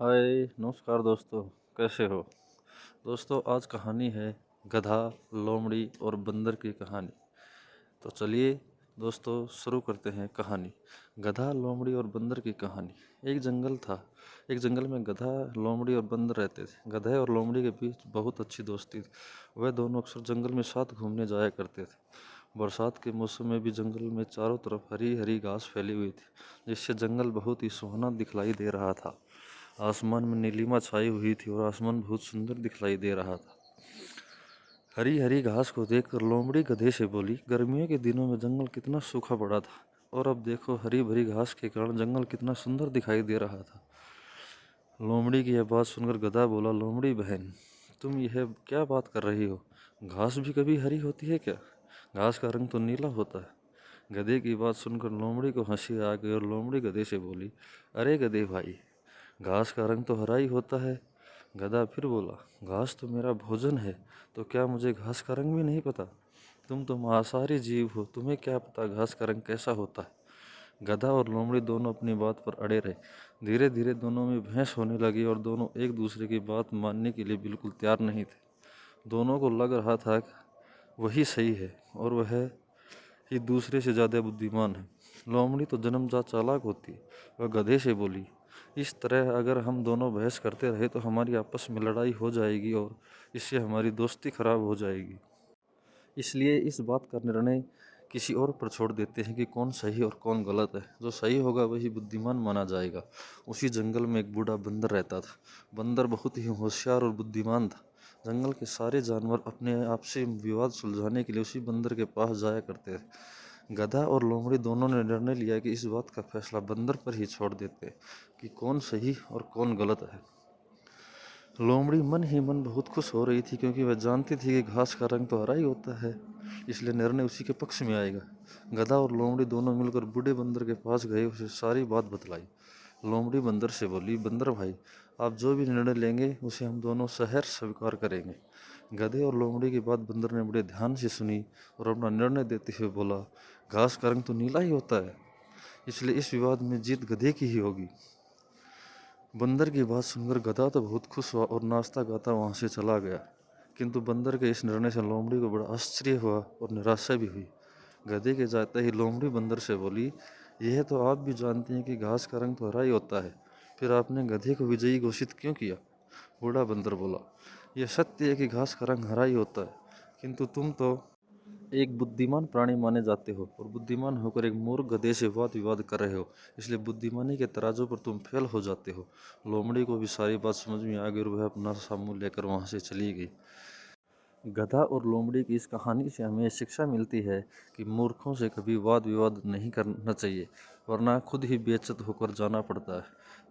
हाय नमस्कार दोस्तों, कैसे हो। दोस्तों आज कहानी है गधा, लोमड़ी और बंदर की कहानी। तो चलिए दोस्तों शुरू करते हैं कहानी। गधा, लोमड़ी और बंदर की कहानी। एक जंगल था। एक जंगल में गधा, लोमड़ी और बंदर रहते थे। गधे और लोमड़ी के बीच बहुत अच्छी दोस्ती थी। वह दोनों अक्सर जंगल में साथ घूमने जाया करते थे। बरसात के मौसम में भी जंगल में चारों तरफ हरी हरी घास फैली हुई थी, जिससे जंगल बहुत ही सुहाना दिखलाई दे रहा था। आसमान में नीलिमा छाई हुई थी और आसमान बहुत सुंदर दिखलाई दे रहा था। हरी हरी घास को देखकर लोमड़ी गधे से बोली, गर्मियों के दिनों में जंगल कितना सूखा पड़ा था और अब देखो हरी भरी घास के कारण जंगल कितना सुंदर दिखाई दे रहा था। लोमड़ी की यह बात सुनकर गधा बोला, लोमड़ी बहन, तुम यह क्या बात कर रही हो। घास भी कभी हरी होती है क्या। घास का रंग तो नीला होता है। गधे की बात सुनकर लोमड़ी को हंसी आ गई और लोमड़ी गधे से बोली, अरे गधे भाई, घास का रंग तो हरा ही होता है। गधा फिर बोला, घास तो मेरा भोजन है, तो क्या मुझे घास का रंग भी नहीं पता। तुम तो मांसाहारी जीव हो, तुम्हें क्या पता घास का रंग कैसा होता है। गधा और लोमड़ी दोनों अपनी बात पर अड़े रहे। धीरे धीरे दोनों में बहस होने लगी और दोनों एक दूसरे की बात मानने के लिए बिल्कुल तैयार नहीं थे। दोनों को लग रहा था कि वही सही है और वह ही दूसरे से ज़्यादा बुद्धिमान है। लोमड़ी तो जन्मजात चालाक होती है। वह गधे से बोली, इस तरह अगर हम दोनों बहस करते रहे तो हमारी आपस में लड़ाई हो जाएगी और इससे हमारी दोस्ती खराब हो जाएगी। इसलिए इस बात का निर्णय किसी और पर छोड़ देते हैं कि कौन सही और कौन गलत है। जो सही होगा वही बुद्धिमान माना जाएगा। उसी जंगल में एक बूढ़ा बंदर रहता था। बंदर बहुत ही होशियार और बुद्धिमान था। जंगल के सारे जानवर अपने आपसी विवाद सुलझाने के लिए उसी बंदर के पास जाया करते थे। गधा और लोमड़ी दोनों ने निर्णय लिया कि इस बात का फैसला बंदर पर ही छोड़ देते कि कौन सही और कौन गलत है। लोमड़ी मन ही मन बहुत खुश हो रही थी, क्योंकि वह जानती थी कि घास का रंग तो हरा ही होता है, इसलिए निर्णय उसी के पक्ष में आएगा। गधा और लोमड़ी दोनों मिलकर बूढ़े बंदर के पास गए, उसे सारी बात बतलाई। लोमड़ी बंदर से बोली, बंदर भाई, आप जो भी निर्णय लेंगे उसे हम दोनों सहर्ष स्वीकार करेंगे। गधे और लोमड़ी की बात बंदर ने बड़े ध्यान से सुनी और अपना निर्णय देते हुए बोला, घास का रंग तो नीला ही होता है, इसलिए इस विवाद में जीत गधे की ही होगी। बंदर की बात सुनकर गधा तो बहुत खुश हुआ और नाचता गाता वहां से चला गया। किंतु बंदर के इस निर्णय से लोमड़ी को बड़ा आश्चर्य हुआ और निराशा भी हुई। गधे के जाते ही लोमड़ी बंदर से बोली, यह तो आप भी जानते हैं कि घास का रंग तो हरा ही होता है, फिर आपने गधे को विजयी घोषित क्यों किया। बूढ़ा बंदर बोला, यह सत्य है कि घास का रंग हरा ही होता है, किंतु तुम तो एक बुद्धिमान प्राणी माने जाते हो और बुद्धिमान होकर एक मूर्ख गधे से वाद विवाद कर रहे हो, इसलिए बुद्धिमानी के तराजू पर तुम फेल हो जाते हो। लोमड़ी को भी सारी बात समझ में आ गई और वह अपना सामू लेकर वहां से चली गई। गधा और लोमड़ी की इस कहानी से हमें शिक्षा मिलती है कि मूर्खों से कभी वाद विवाद नहीं करना चाहिए, वरना खुद ही बेइज्जत होकर जाना पड़ता है।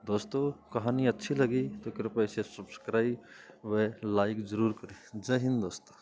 दोस्तों कहानी अच्छी लगी तो कृपया इसे सब्सक्राइब व लाइक ज़रूर करें। जय हिंद दोस्तों।